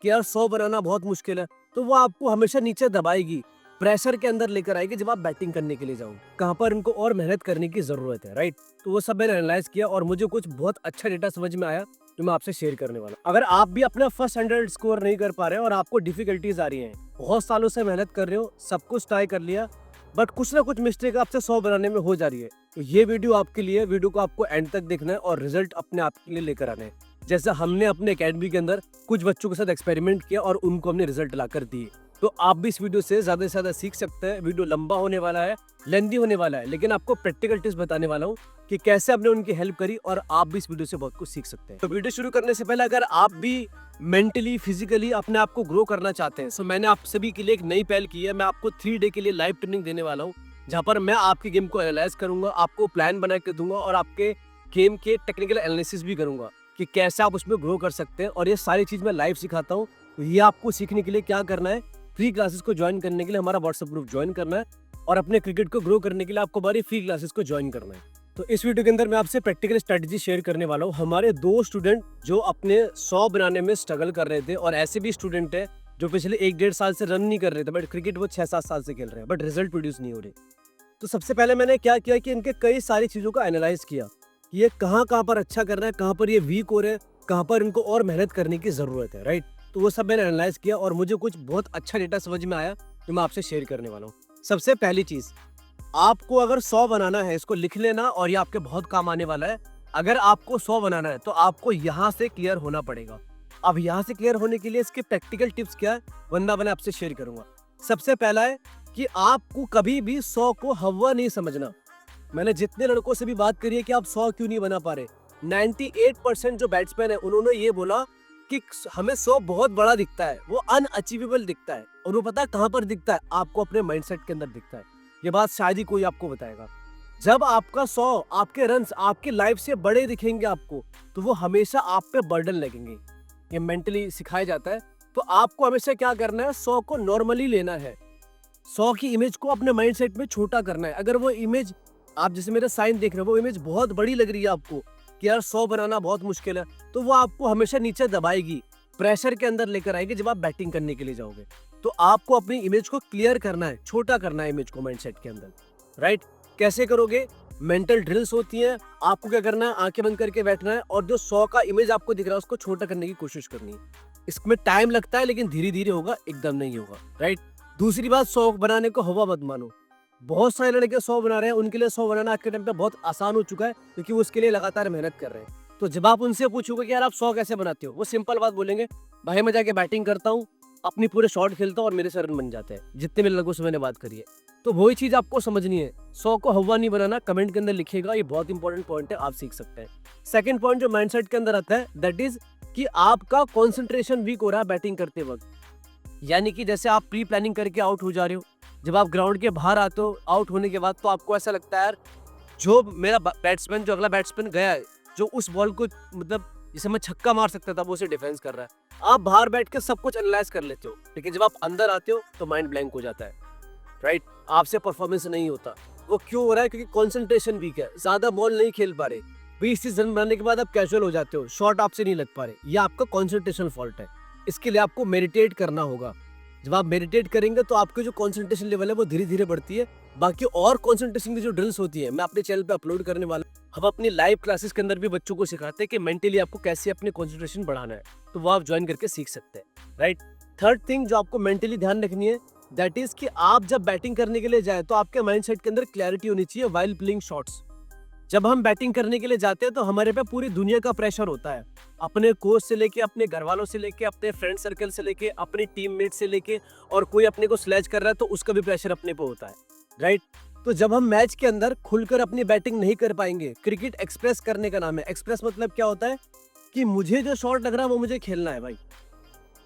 कि यार 100 बनाना बहुत मुश्किल है, तो वो आपको हमेशा नीचे दबाएगी, प्रेशर के अंदर लेकर आएगी जब आप बैटिंग करने के लिए जाओ, कहाँ पर इनको और मेहनत करने की ज़रूरत है, राइट? तो वो सब मैंने एनालाइज़ किया और मुझे कुछ बहुत अच्छा डेटा समझ में आया, जो मैं आपसे शेयर करने वाला हूँ। अगर आप भी अपना फर्स्ट 100 स्कोर नहीं कर पा रहे हो और आपको डिफिकल्टीज आ रही हैं, बहुत सालों से मेहनत कर रहे हो, सब कुछ ट्राई कर लिया, बट कुछ ना कुछ मिस्टेक आपसे 100 बनाने में हो जा रही है, तो ये वीडियो आपके लिए। वीडियो को आपको एंड तक देखना है और रिजल्ट अपने आप के लिए लेकर आने हैं। जैसे हमने अपने एकेडमी के अंदर कुछ बच्चों के साथ एक्सपेरिमेंट किया और उनको हमने रिजल्ट लाकर दिए, तो आप भी इस वीडियो से ज्यादा से ज्यादा सीख सकते हैं। वीडियो लंबा होने वाला है, लेंथी होने वाला है, लेकिन आपको प्रैक्टिकल टिप्स बताने वाला हूँ कि कैसे आपने उनकी हेल्प करी और आप भी इस वीडियो से बहुत कुछ सीख सकते हैं। तो वीडियो शुरू करने से पहले अगर आप भी मेंटली फिजिकली अपने आप को ग्रो करना चाहते हैं, तो मैंने आप सभी के लिए एक नई पहल की है। मैं आपको 3 डे के लिए लाइव ट्रेनिंग देने वाला हूँ, जहाँ पर मैं आपके गेम को एनालाइज करूंगा, आपको प्लान बना के दूंगा और आपके गेम के टेक्निकल एनालिसिस भी करूंगा कि कैसे आप उसमें ग्रो कर सकते हैं। और ये सारी चीज मैं लाइव सिखाता हूँ। तो ये आपको सीखने के लिए क्या करना है, फ्री क्लासेस को ज्वाइन करने के लिए हमारा व्हाट्सएप ग्रुप ज्वाइन करना है और अपने क्रिकेट को ग्रो करने के लिए आपको हमारी फ्री क्लासेस को ज्वाइन करना है। तो इस वीडियो के अंदर मैं आपसे प्रैक्टिकल स्ट्रेटजी शेयर करने वाला हूँ। हमारे 2 स्टूडेंट जो अपने 100 बनाने में स्ट्रगल कर रहे थे, और ऐसे भी स्टूडेंट है जो पिछले 1-1.5 साल से रन नहीं कर रहे थे, बट क्रिकेट वो 6-7 साल से खेल रहे हैं, बट रिजल्ट प्रोड्यूस नहीं हो रहे। तो सबसे पहले मैंने क्या किया कि इनके कई सारी चीज़ों का एनालाइज किया कि ये कहाँ पर अच्छा कर रहे हैं, कहाँ पर ये वीक हो रहे हैं, कहाँ पर इनको और मेहनत करने की ज़रूरत है, राइट? तो वो सब मैंने एनालाइज किया और मुझे कुछ बहुत अच्छा डेटा समझ में आया जो मैं आपसे शेयर करने वाला हूँ। सबसे पहली चीज़, आपको अगर 100 बनाना है, इसको लिख लेना और ये आपके बहुत काम आने वाला है। अगर आपको 100 बनाना है तो आपको यहाँ से क्लियर होना पड़ेगा। अब यहाँ से क्लियर होने के लिए इसके प्रैक्टिकल टिप्स क्या है, वरना मैंने आपसे शेयर करूंगा। सबसे पहला है कि आपको कभी भी 100 को हवा नहीं समझना। मैंने जितने लड़कों से भी बात करी है कि आप 100 क्यों नहीं बना पा रहे, 98% जो बैट्समैन है उन्होंने ये बोला कि हमें 100 बहुत बड़ा दिखता है, वो अनअचीवेबल दिखता है। और वो पता है कहाँ पर दिखता है, आपको अपने माइंडसेट के अंदर दिखता है। ये बात शायद ही कोई आपको बताएगा। जब आपका 100, आपके रन्स आपके लाइफ से बड़े दिखेंगे आपको, तो वो हमेशा आप पे बर्डन लगेंगे। ये मेंटली सिखाया जाता है। तो आपको हमेशा क्या करना है, 100 को नॉर्मली लेना है। 100 की इमेज को अपने माइंडसेट में छोटा करना है। अगर वो इमेज, आप जैसे मेरा साइन देख रहे हो, वो इमेज बहुत बड़ी लग रही है आपको कि यार 100 बनाना बहुत मुश्किल है, तो वो आपको हमेशा नीचे दबाएगी, प्रेशर के अंदर लेकर आएगी जब आप बैटिंग करने के लिए जाओगे। तो आपको अपनी इमेज को क्लियर करना है, छोटा करना है इमेज को माइंडसेट के अंदर, राइट? कैसे करोगे? मेंटल ड्रिल्स होती है। आपको क्या करना है, आंखें बंद करके बैठना है और जो 100 का इमेज आपको दिख रहा है उसको छोटा करने की कोशिश करनी है। इसमें टाइम लगता है, लेकिन धीरे धीरे होगा, एकदम नहीं होगा, राइट? दूसरी बात, 100 बनाने को हवा मत मानो। बहुत सारे लड़के 100 बना रहे हैं, उनके लिए 100 बनाना आज के टाइम पे बहुत आसान हो चुका है, क्योंकि वो उसके लिए लगातार मेहनत कर रहे हैं। तो जब आप उनसे पूछोगे कि यार आप 100 कैसे बनाते हो, वो सिंपल बात बोलेंगे, भाई मैं जाके बैटिंग करता हूँ, अपनी पूरे शॉट खेलता हूँ और मेरे से रन बन जाते हैं। जितने मेरे लड़कों से मैंने बात करी है, तो वही चीज आपको समझनी है। 100 को हवा नहीं बनाना, कमेंट के अंदर लिखिएगा, ये बहुत इंपॉर्टेंट पॉइंट है, आप सीख सकते हैं। सेकंड पॉइंट जो माइंडसेट के अंदर आता है, दैट इज कि आपका कंसंट्रेशन वीक हो रहा है बैटिंग करते वक्त। यानी कि जैसे आप प्री प्लानिंग करके आउट हो जा रहे हो, जब आप ग्राउंड के बाहर आते हो आउट होने के बाद, तो आपको ऐसा लगता है यार जो मेरा बैट्समैन, जो अगला बैट्समैन गया है, जो उस बॉल को मतलब जिसे मैं छक्का मार सकता था, वो उसे डिफेंस कर रहा है। आप बाहर बैठ के सब कुछ एनालाइज कर लेते हो, लेकिन जब आप अंदर आते हो तो माइंड ब्लैंक हो जाता है, राइट? आपसे परफॉर्मेंस नहीं होता। वो क्यों हो रहा है? क्योंकि कंसंट्रेशन वीक है, ज्यादा बॉल नहीं खेल पा रहे। 20-30 रन बनाने के बाद आप कैजुअल हो जाते हो, शॉट आपसे नहीं लग पा रहे, ये आपका कंसंट्रेशन फॉल्ट है। इसके लिए आपको मेडिटेट करना होगा। जब आप मेडिटेट करेंगे तो आपकी जो कंसंट्रेशन लेवल है वो धीरे धीरे बढ़ती है। बाकी और कंसंट्रेशन की जो ड्रिल्स होती है, मैं अपने चैनल पे अपलोड करने वाला हूं। हम अपनी लाइव क्लासेस के अंदर भी बच्चों को सिखाते हैं कि मेंटली आपको कैसे अपने कंसंट्रेशन बढ़ाना है, तो वो आप ज्वाइन करके सीख सकते हैं, राइट? थर्ड थिंग जो आपको मेंटली ध्यान रखनी है, दैट इज कि आप जब बैटिंग करने के लिए जाए तो आपके माइंडसेट के अंदर क्लैरिटी होनी चाहिए व्हाइल प्लेइंग शॉट्स। जब हम बैटिंग करने के लिए जाते हैं तो हमारे पे पूरी दुनिया का प्रेशर होता है, अपने कोच से लेके, अपने घर वालों से लेके, अपने फ्रेंड सर्कल से लेके, अपनी टीममेट से लेके, और कोई अपने को स्लैच कर रहा है तो उसका भी प्रेशर अपने पे होता है, राइट? तो जब हम मैच के अंदर खुलकर अपनी बैटिंग नहीं कर पाएंगे, क्रिकेट एक्सप्रेस करने का नाम है। एक्सप्रेस मतलब क्या होता है कि मुझे जो शॉट लग रहा है वो मुझे खेलना है भाई।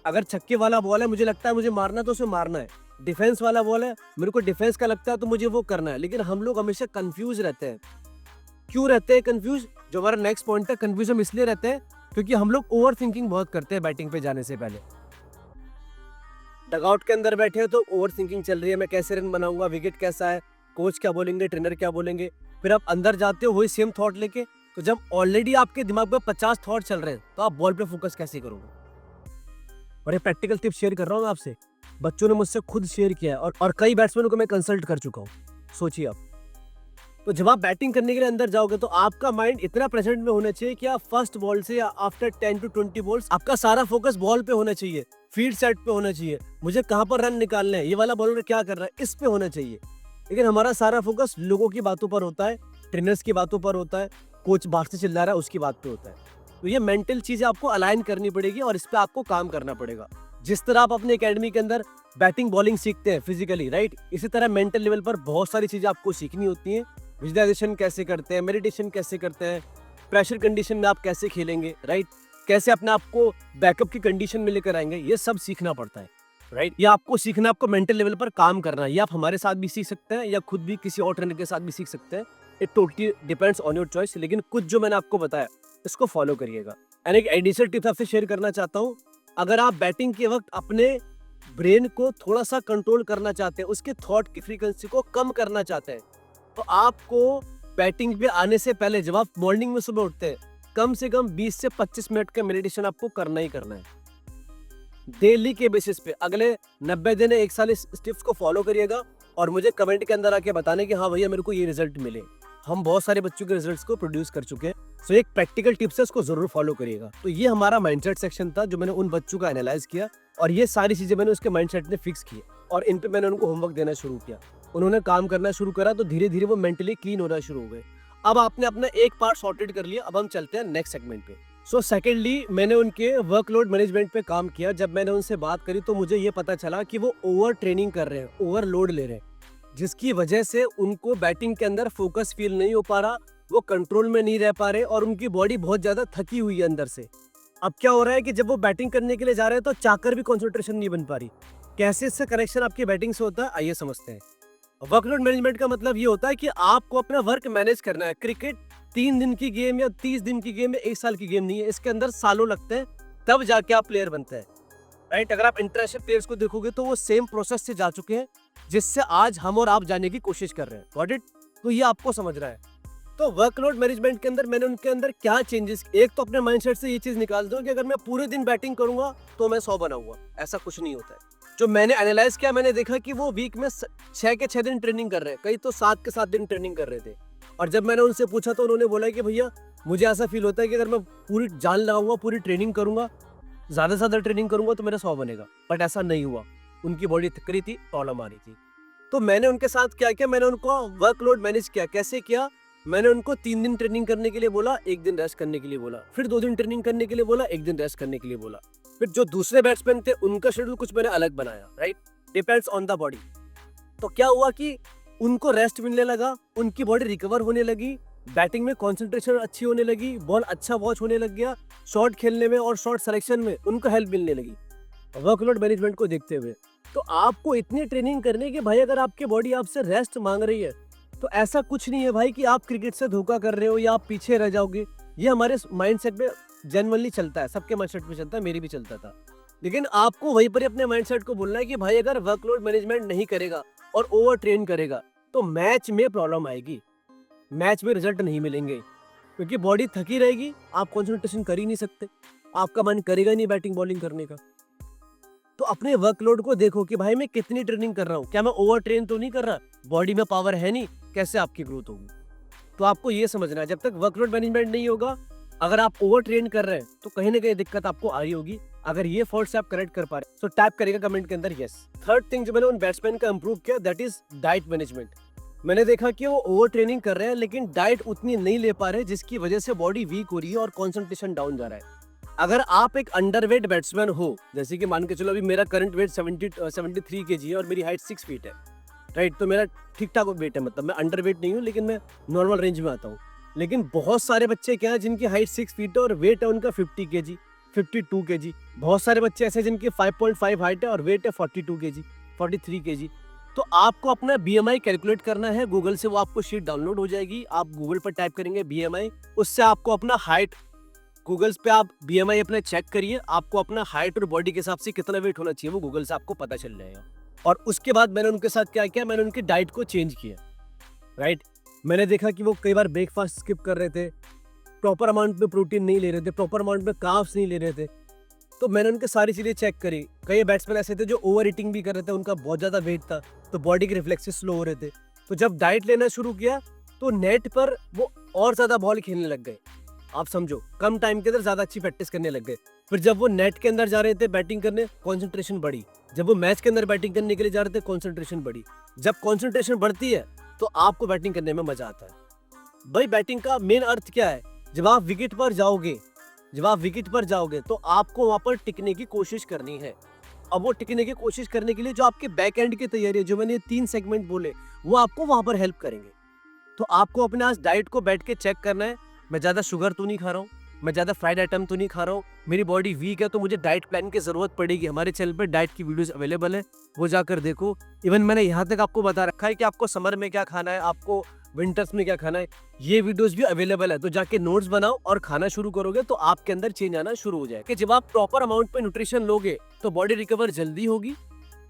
अगर छक्के वाला बॉल है, मुझे लगता है मुझे मारना, तो उसे मारना है। डिफेंस वाला बॉल है, मेरे को डिफेंस का लगता है तो मुझे वो करना है। लेकिन हम लोग हमेशा कंफ्यूज रहते हैं। क्यों रहते हैं कंफ्यूज? जो हमारा नेक्स्ट पॉइंट है, कंफ्यूज हम इसलिए रहते हैं क्योंकि हम लोग ओवर थिंकिंग बहुत करते हैं बैटिंग पे जाने से पहले। डगआउट के अंदर बैठे हो तो ओवर थिंकिंग चल रही है, मैं कैसे रन बनाऊंगा, विकेट कैसा है, कोच क्या बोलेंगे, ट्रेनर क्या बोलेंगे। फिर आप अंदर जाते हो वही सेम थॉट लेके, तो जब ऑलरेडी आपके दिमाग में 50 थॉट चल रहे हैं तो आप बॉल पे फोकस कैसे करोगे? और ये प्रैक्टिकल टिप शेयर कर रहा हूँ आपसे, बच्चों ने मुझसे खुद शेयर किया है और कई बैट्समैनों को मैं कंसल्ट कर चुका हूँ। सोचिए आप। तो जब आप बैटिंग करने के लिए अंदर जाओगे तो आपका माइंड इतना प्रेजेंट में होना चाहिए कि आप फर्स्ट बॉल से या आफ्टर 10 to 20 बॉल्स आपका सारा फोकस बॉल पे होना चाहिए, फील्ड सेट पे होना चाहिए, मुझे कहाँ पर रन निकालना है, ये वाला बॉलर क्या कर रहा है, इस पे होना चाहिए। लेकिन हमारा सारा फोकस लोगों की बातों पर होता है, ट्रेनर्स की बातों पर होता है, कोच बाहर से चिल्ला रहा है उसकी बात पे होता है। तो ये मेंटल चीजें आपको अलाइन करनी पड़ेगी और इस पे आपको काम करना पड़ेगा। जिस तरह आप अपने एकेडमी के अंदर बैटिंग बॉलिंग सीखते हैं फिजिकली, राइट, इसी तरह मेंटल लेवल पर बहुत सारी चीजें आपको सीखनी होती हैं। विजुअलाइजेशन कैसे करते हैं, मेडिटेशन कैसे करते हैं, प्रेशर कंडीशन में आप कैसे खेलेंगे, राइट, कैसे अपने आप को बैकअप की कंडीशन में लेकर आएंगे, ये सब सीखना पड़ता है, राइट। ये आपको सीखना, आपको मेंटल लेवल पर काम करना है। ये आप हमारे साथ भी सीख सकते हैं या खुद भी किसी और ट्रेनर के साथ भी सीख सकते हैं। It totally depends on your choice. लेकिन कुछ जो मैंने आपको बताया इसको फॉलो करिएगा। एंड एक एडिशनल टिप आपसे शेयर करना चाहता हूँ, अगर आप बैटिंग के वक्त अपने ब्रेन को थोड़ा सा कंट्रोल करना चाहते हैं, उसके थॉट की फ्रीक्वेंसी को कम करना चाहते हैं, तो आपको बैटिंग पे आने से पहले जब आप मॉर्निंग में सुबह उठते हैं कम से कम 20 से 25 मिनट का मेडिटेशन आपको करना ही करना है डेली के बेसिस पे। अगले 90 दिन, एक साल इस टिप्स को फॉलो करिएगा और मुझे कमेंट के अंदर आके बताने कि हाँ भैया मेरे को ये रिजल्ट मिले। हम बहुत सारे बच्चों के रिजल्ट्स को प्रोड्यूस कर चुके हैं। सो एक प्रैक्टिकल टिप्स है, उसको जरूर फॉलो करिएगा। तो ये हमारा माइंडसेट सेक्शन था जो मैंने उन बच्चों का एनालाइज किया और ये सारी चीजें मैंने उसके माइंडसेट में फिक्स की और इन पे मैंने उनको होमवर्क देना शुरू किया। उन्होंने काम करना शुरू करा तो धीरे धीरे वो मेंटली क्लीन होना शुरू हो गए। अब आपने अपना एक पार्ट सॉर्टेड कर लिया, अब हम चलते हैं नेक्स्ट सेगमेंट पे। सो सेकेंडली मैंने उनके वर्कलोड मैनेजमेंट पे काम किया। जब मैंने उनसे बात करी तो मुझे ये पता चला कि वो ओवर ट्रेनिंग कर रहे हैं, ओवरलोड ले रहे हैं, जिसकी वजह से उनको बैटिंग के अंदर फोकस फील नहीं हो पा रहा, वो कंट्रोल में नहीं रह पा रहे और उनकी बॉडी बहुत ज्यादा थकी हुई है अंदर से। अब क्या हो रहा है कि जब वो बैटिंग करने के लिए जा रहे हैं तो चाहकर भी कंसंट्रेशन नहीं बन पा रही। कैसे इससे कनेक्शन आपकी बैटिंग से होता है, आइए समझते हैं। वर्कलोड मैनेजमेंट का मतलब ये होता है कि आपको अपना वर्क मैनेज करना है। क्रिकेट 3 दिन की गेम या 30 दिन की गेम या 1 साल की गेम नहीं है, इसके अंदर सालों लगते हैं तब जाके आप प्लेयर बनते हैं, राइट। अगर आप इंटरनेशनल प्लेयर्स को देखोगे तो वो सेम प्रोसेस से जा चुके हैं जिससे आज हम और आप जाने की कोशिश कर रहे हैं। Got it? तो ये आपको समझना है। तो वर्कलोड मैनेजमेंट के अंदर मैंने उनके अंदर क्या चेंजेस, एक तो अपने माइंडसेट से ये चीज निकाल दो कि अगर मैं पूरे दिन बैटिंग करूंगा तो मैं 100 बनाऊंगा, ऐसा कुछ नहीं होता है। जो मैंने एनालाइज किया, मैंने देखा कि वो वीक में 6 के 6 दिन ट्रेनिंग कर रहे हैं, कई तो 7 के 7 दिन ट्रेनिंग कर रहे थे। और जब मैंने उनसे पूछा तो उन्होंने बोला कि भैया मुझे ऐसा फील होता है कि अगर मैं पूरी जान लगाऊंगा, पूरी ट्रेनिंग करूंगा, ज्यादा से ज्यादा ट्रेनिंग करूंगा तो मेरा 100 बनेगा। बट ऐसा नहीं हुआ, उनकी बॉडी थक रही थी, प्रॉब्लम आ रही थी। तो मैंने उनके साथ क्या किया, मैंने उनको वर्कलोड मैनेज किया। कैसे किया? मैंने उनको 3 दिन ट्रेनिंग करने के लिए बोला, 1 दिन रेस्ट करने के लिए बोला, फिर 2 दिन ट्रेनिंग करने के लिए बोला, 1 दिन रेस्ट करने के लिए बोला। फिर जो दूसरे बैट्समैन थे उनका शेड्यूल कुछ मैंने अलग बनाया, right, depends on the body. तो क्या हुआ कि उनको रेस्ट मिलने लगा, उनकी बॉडी रिकवर होने लगी, बैटिंग में कंसंट्रेशन अच्छी होने लगी, बॉल अच्छा वॉच होने लग गया, शॉट खेलने में और शॉट सिलेक्शन में उनको हेल्प मिलने लगी वर्कलोड मैनेजमेंट को देखते हुए। तो आपको इतनी ट्रेनिंग करने की भाई, अगर आपकी बॉडी आपसे रेस्ट मांग रही है तो ऐसा कुछ नहीं है भाई कि आप क्रिकेट से धोखा कर रहे हो या आप पीछे रह जाओगे। ये हमारे माइंडसेट में जनरली चलता है, सबके माइंडसेट में चलता है, मेरी भी चलता था। लेकिन आपको वहीं पर अपने माइंडसेट को बोलना है कि भाई अगर वर्कलोड मैनेजमेंट नहीं करेगा और ओवर ट्रेन करेगा तो मैच में प्रॉब्लम आएगी, मैच में रिजल्ट नहीं मिलेंगे, क्योंकि बॉडी थकी रहेगी, आप कंसंट्रेशन कर ही नहीं सकते, आपका मन करेगा नहीं बैटिंग बॉलिंग करने का। तो अपने वर्कलोड को देखो कि भाई मैं कितनी ट्रेनिंग कर रहा हूँ, क्या मैं ओवर ट्रेन तो नहीं कर रहा, बॉडी में पावर है नहीं, कैसे आपकी ग्रोथ होगी। तो आपको ये समझना है, जब तक वर्कलोड मैनेजमेंट नहीं होगा, अगर आप ओवर ट्रेन कर रहे हैं तो कहीं ना कहीं दिक्कत आपको आ रही होगी। अगर ये फॉल्ट आप करेक्ट कर पा रहे तो टाइप करेगा कमेंट के अंदर यस। थर्ड थिंग जो मैंने उन बैट्समैन का इंप्रूव किया, दैट इज डाइट मैनेजमेंट। मैंने देखा कि वो ओवर ट्रेनिंग कर रहे हैं लेकिन डाइट उतनी नहीं ले पा रहे, जिसकी वजह से बॉडी वीक हो रही है और कॉन्सेंट्रेशन डाउन जा रहा है। अगर आप एक अंडरवेट बैट्समैन हो, जैसे कि मान के चलो अभी मेरा करंट वेट 73 kg है और मेरी हाइट 6 फीट है, राइट, तो मेरा ठीक ठाक वेट है, मतलब मैं अंडरवेट नहीं हूँ लेकिन मैं नॉर्मल रेंज में आता हूँ। लेकिन बहुत सारे बच्चे क्या है जिनकी हाइट 6 फीट है और वेट है उनका 50 kg, 52 kg। बहुत सारे बच्चे ऐसे जिनकी 5.5 हाइट है और वेट है 42 kg, 43 kg। तो आपको अपना BMI कैलकुलेट करना है। गूगल से वो आपको शीट डाउनलोड हो जाएगी, आप गूगल पर टाइप करेंगे BMI, उससे आपको अपना हाइट, गूगल पे आप BMI अपने चेक करिए, आपको अपना हाइट और बॉडी के हिसाब से कितना वेट होना चाहिए वो गूगल से आपको पता चल जाएगा। और उसके बाद मैंने उनके साथ क्या किया, मैंने उनकी डाइट को चेंज किया, राइट। मैंने देखा कि वो कई बार ब्रेकफास्ट स्किप कर रहे थे, प्रॉपर अमाउंट में प्रोटीन नहीं ले रहे थे, प्रॉपर अमाउंट में कार्ब्स नहीं ले रहे थे। तो मैंने उनके सारी चीज़ें चेक करी। कई बैट्समैन ऐसे थे जो ओवर ईटिंग भी कर रहे थे, उनका बहुत ज़्यादा वेट था, तो बॉडी के रिफ्लेक्सेस स्लो हो रहे थे। तो जब डाइट लेना शुरू किया तो नेट पर वो और ज़्यादा बॉल खेलने लग गए। आप समझो, कम टाइम के अंदर ज़्यादा अच्छी प्रैक्टिस करने लग गए। फिर जब वो नेट के अंदर जा रहे थे बैटिंग करने, कॉन्सेंट्रेशन बढ़ी। जब वो मैच के अंदर बैटिंग करने के लिए जा रहे थे, कॉन्सेंट्रेशन बढ़ी। जब कॉन्सेंट्रेशन बढ़ती है तो आपको बैटिंग करने में मजा आता है। भाई बैटिंग का मेन अर्थ क्या है? जब आप विकेट पर जाओगे तो आपको वहां पर टिकने की कोशिश करनी है। अब वो टिकने की कोशिश करने के लिए जो आपके बैक एंड की तैयारी है, जो मैंने 3 सेगमेंट बोले, वो आपको वहां पर हेल्प करेंगे। तो आपको अपने आज डाइट को बैठ के चेक करना है। मैं ज़्यादा शुगर तो नहीं खा रहा हूँ, मैं ज़्यादा फ्राइड आइटम तो नहीं खा रहा हूँ, मेरी बॉडी वीक है तो मुझे डाइट प्लान की ज़रूरत पड़ेगी। हमारे चैनल पर डाइट की वीडियोस अवेलेबल है, वो जाकर देखो। इवन मैंने यहाँ तक आपको बता रखा है कि आपको समर में क्या खाना है, आपको विंटर्स में क्या खाना है, ये वीडियोस भी अवेलेबल है। तो जाके नोट्स बनाओ और खाना शुरू करोगे तो आपके अंदर चेंज आना शुरू हो जाएगा। कि जब आप प्रॉपर अमाउंट में न्यूट्रिशन लोगे तो बॉडी रिकवर जल्दी होगी,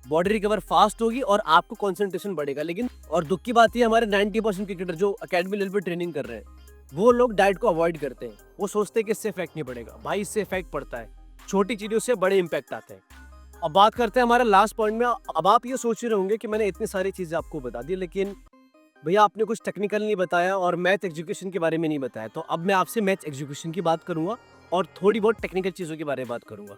बॉडी रिकवर फास्ट होगी और आपको कंसंट्रेशन बढ़ेगा। लेकिन और दुख की बात ये, हमारे 90% क्रिकेटर जो अकेडमी लेवल पे ट्रेनिंग कर रहे हैं, वो लोग डाइट को अवॉइड करते हैं। वो सोचते हैं कि इससे इफेक्ट नहीं पड़ेगा। भाई इससे इफेक्ट पड़ता है, छोटी चीजों से बड़े इंपैक्ट आते हैं। अब बात करते हैं हमारे लास्ट पॉइंट में। अब आप ये सोच रहे होंगे कि मैंने इतनी सारी चीजें आपको बता दी, लेकिन भैया आपने कुछ टेक्निकल नहीं बताया और मैथ एग्जीक्यूशन के बारे में नहीं बताया। तो अब मैं आपसे मैथ एग्जीक्यूशन की बात करूंगा और थोड़ी बहुत टेक्निकल चीजों के बारे में बात करूंगा।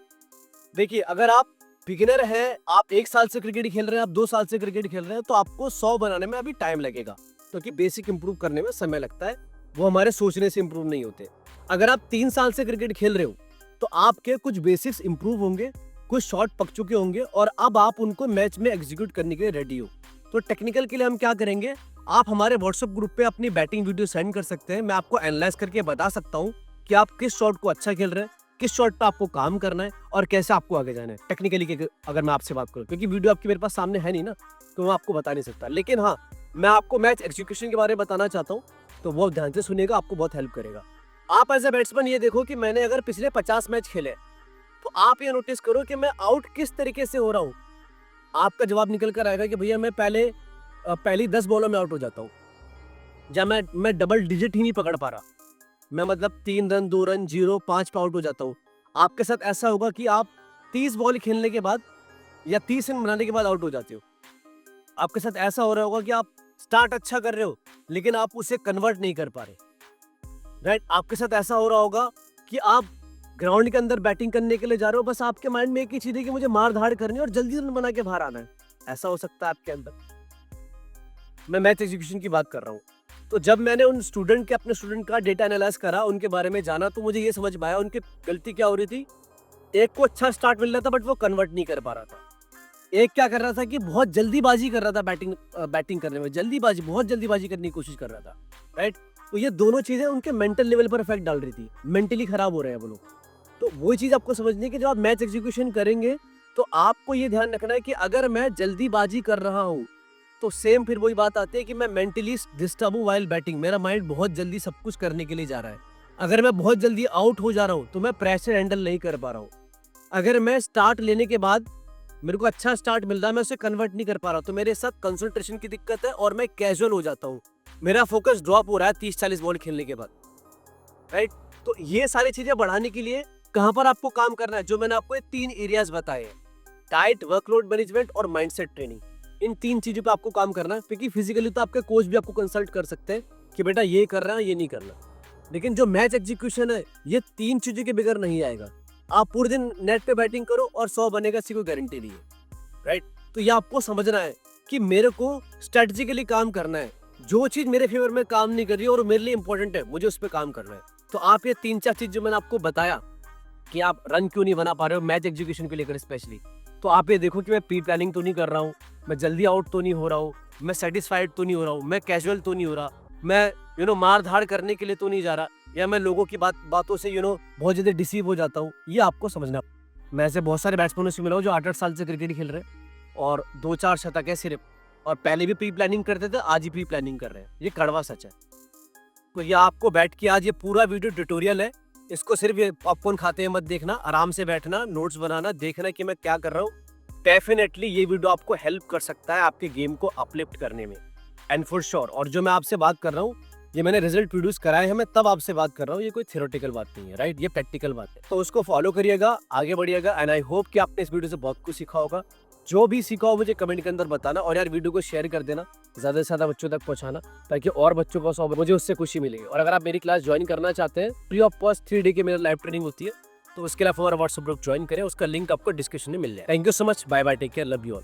देखिए, अगर आप बिगिनर हैं, आप 1 साल से क्रिकेट खेल रहे हैं, आप 2 साल से क्रिकेट खेल रहे हैं, तो आपको 100 बनाने में अभी टाइम लगेगा, क्योंकि बेसिक इंप्रूव करने में समय लगता है। वो हमारे सोचने से इंप्रूव नहीं होते। अगर आप 3 साल से क्रिकेट खेल रहे हो तो आपके कुछ बेसिक्स इंप्रूव होंगे, कुछ शॉट पक चुके होंगे और अब आप उनको मैच में एग्जीक्यूट करने के लिए रेडी हो। तो टेक्निकल के लिए हम क्या करेंगे, आप हमारे व्हाट्सएप ग्रुप पे अपनी बैटिंग वीडियो सेंड कर सकते हैं। मैं आपको एनालाइज करके बता सकता हूँ कि आप किस शॉट को अच्छा खेल रहे हैं, किस शॉट पे आपको काम करना है और कैसे आपको आगे जाना है टेक्निकली के। अगर मैं आपसे बात करूं, क्योंकि वीडियो आपके मेरे पास सामने है नहीं ना, तो मैं आपको बता नहीं सकता। लेकिन हाँ, मैं आपको मैच एग्जीक्यूशन के बारे में बताना चाहता हूँ, तो वो ध्यान से सुनिएगा, आपको बहुत हेल्प करेगा। आप एज ए बैट्समैन ये देखो कि मैंने अगर पिछले 50 मैच खेले, तो आप ये नोटिस करो कि मैं आउट किस तरीके से हो रहा हूँ। आपका जवाब निकल कर आएगा कि भैया मैं पहली 10 बॉलों में आउट हो जाता हूँ, जब मैं डबल डिजिट ही नहीं पकड़ पा रहा। मैं मतलब 3 रन, 2 रन, 0, 5 पे आउट हो जाता हूँ। आपके साथ ऐसा होगा कि आप 30 बॉल खेलने के बाद या 30 रन बनाने के बाद आउट हो जाते हो। आपके साथ ऐसा हो रहा होगा कि आप स्टार्ट अच्छा कर रहे हो लेकिन आप उसे कन्वर्ट नहीं कर पा रहे, राइट। आपके साथ ऐसा हो रहा होगा कि आप ग्राउंड के अंदर बैटिंग करने के लिए जा रहे हो, बस आपके माइंड में एक ही चीज है कि मुझे मार धाड़ करनी है और जल्दी रन बना के बाहर आना है। ऐसा हो सकता है आपके अंदर। मैं मैच एग्जीक्यूशन की बात कर रहा हूँ। तो जब मैंने अपने स्टूडेंट का डेटा एनालाइज करा, उनके बारे में जाना, तो मुझे ये समझ में आया उनकी गलती क्या हो रही थी। एक को अच्छा स्टार्ट मिल रहा था बट वो कन्वर्ट नहीं कर पा रहा था। एक क्या कर रहा था कि बहुत जल्दीबाजी कर रहा था, बैटिंग करने में बहुत जल्दीबाजी करने की कोशिश कर रहा था, राइट। तो ये दोनों चीजें उनके मेंटल लेवल पर इफेक्ट डाल रही थी, मेंटली खराब हो रहे हैं वो लोग। तो वही चीज आपको समझनी है कि जब आप मैच एग्जीक्यूशन करेंगे तो आपको ये ध्यान रखना है कि अगर मैं जल्दीबाजी कर रहा हूँ तो सेम फिर वही बात आती है कि मैं मेंटली डिस्टर्ब हूँ वाइल बैटिंग। मेरा माइंड बहुत जल्दी सब कुछ करने के लिए जा रहा है। अगर मैं बहुत जल्दी आउट हो जा रहा हूँ तो मैं प्रेशर हैंडल नहीं कर पा रहा हूँ। अगर मैं स्टार्ट लेने के बाद मेरे को अच्छा स्टार्ट मिल रहा है, मैं उसे कन्वर्ट नहीं कर पा रहा, तो मेरे साथ कंसंट्रेशन की दिक्कत है और मैं कैजुअल हो जाता हूँ। मेरा फोकस ड्रॉप हो रहा है 30-40 बॉल खेलने के बाद, राइट। तो ये सारी चीजें बढ़ाने के लिए कहां पर आपको काम करना है, जो मैंने आपको ये 3 एरियाज बताए हैं, डाइट, वर्कलोड मैनेजमेंट और माइंडसेट ट्रेनिंग। इन 3 चीजों पे आपको काम करना है, क्योंकि फिजिकली तो आपके कोच भी आपको कंसल्ट कर सकते हैं कि बेटा ये कर रहा है, ये नहीं करना। लेकिन जो मैच एग्जीक्यूशन है, ये 3 चीजों के बगैर नहीं आएगा। आप पूरे दिन नेट पे बैटिंग करो और 100 बनेगा, इसकी कोई गारंटी नहीं है, राइट। तो ये आपको समझना है कि मेरे को स्ट्रेटेजिकली काम करना है। जो चीज मेरे फेवर में काम नहीं कर रही है और मेरे लिए इंपॉर्टेंट है, मुझे उस पर काम करना है। तो आप ये 3-4 चीज जो मैंने आपको बताया कि आप रन क्यों नहीं बना पा रहे हो मैच एग्जीक्यूशन को लेकर स्पेशली, तो आप ये देखो कि मैं प्री प्लानिंग तो नहीं कर रहा हूँ, मैं जल्दी आउट तो नहीं हो रहा हूँ, मैं सेटिस्फाइड तो नहीं हो रहा हूँ, मैं कैजुअल तो नहीं हो रहा, मैं मार धाड़ करने के लिए तो नहीं जा रहा, या मैं लोगों की बातों से बहुत ज्यादा डिसीव हो जाता हूँ। ये आपको समझना। मैं ऐसे बहुत सारे बैट्समैनों से मिला हूँ जो 8-8 साल से क्रिकेट खेल रहे हैं और 2-4 शतक है सिर्फ, और पहले भी प्री प्लानिंग करते थे, आज ही प्री प्लानिंग कर रहे हैं। ये कड़वा सच है। तो ये आपको बैठ के आज ये पूरा वीडियो ट्यूटोरियल है, इसको सिर्फ ये पॉपकॉर्न खाते हुए मत देखना, आराम से बैठना, नोट्स बनाना, देखना कि मैं क्या कर रहा हूँ। डेफिनेटली ये वीडियो आपको हेल्प कर सकता है आपके गेम को अपलिफ्ट करने में, एंड फॉर श्योर। और जो मैं आपसे बात कर रहा हूँ ये मैंने रिजल्ट प्रोड्यूस कराए हैं, मैं तब आपसे बात कर रहा हूँ, ये कोई थ्योरेटिकल बात नहीं है, राइट? ये प्रैक्टिकल बात है। तो उसको फॉलो करिएगा, आगे बढ़िएगा एंड आई होप कि आपने इस वीडियो से बहुत कुछ सीखा होगा। जो भी सीखा हो मुझे कमेंट के अंदर बताना और यार वीडियो को शेयर कर देना, ज़्यादा से ज़्यादा बच्चों तक पहुँचाना, ताकि और बच्चों को मुझे उससे खुशी मिलेगी। और अगर आप मेरी क्लास ज्वाइन करना चाहते हैं, फ्री ऑफ कॉस्ट 3 डे की मेरी लाइव ट्रेनिंग होती है, तो उसके लिए आप हमारा व्हाट्सएप ग्रुप ज्वाइन करें, उसका लिंक आपको डिस्क्रिप्शन में मिल जाए। Thank you so much, bye bye, take care, love you all.